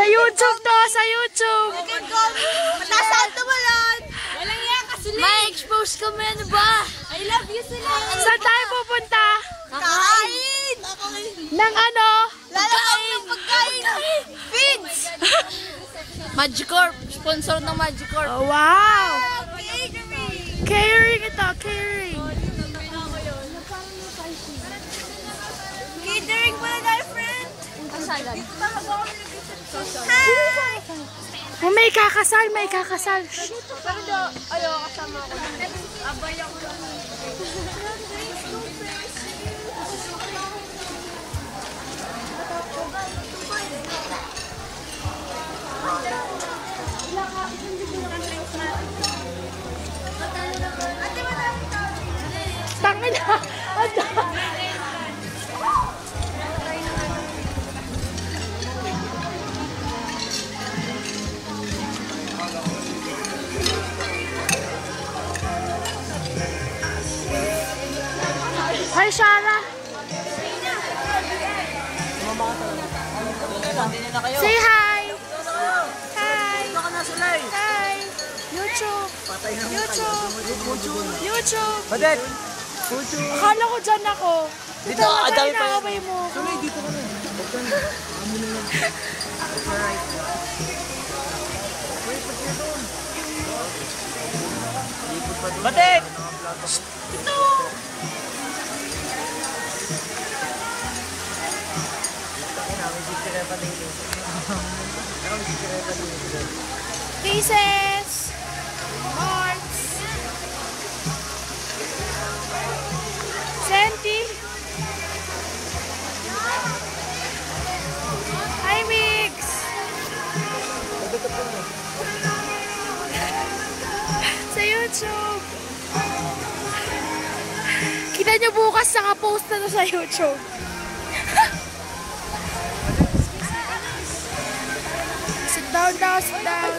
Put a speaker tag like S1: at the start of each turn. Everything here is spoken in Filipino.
S1: Sa YouTube to, sa YouTube.
S2: Matasaan to malon. Walang yan kasulit.
S3: Ma-expose kami, ano ba?
S2: I love you sila.
S1: Saan tayo pupunta?
S2: Kakain.
S1: Ng ano?
S2: Lalakaw ng pagkain. Feeds.
S3: Magicorp. Sponsor ng Magicorp.
S1: Oh, wow. Catering ito, catering.
S2: Catering pala tayo, friend.
S1: Hi! Oh, may kakasal, may kakasal.
S2: Pero do, ayaw kasama ko. Abay ako.
S1: Tangin na. Hi, Shara. Say hi. Hi. Hi. YouTube. YouTube.
S4: Badet!
S1: Akala ko dyan ako.
S4: Dito, dami pa yan.
S1: Nakaway mo.
S4: Tuloy, dito ka na. Amo na lang. Alright. Badet!
S1: Ito. Pieces. Hearts. Senti. Hi, Mix. Sa YouTube. Kita nyo bukas naka-post na to sa YouTube. Sit down now, sit down.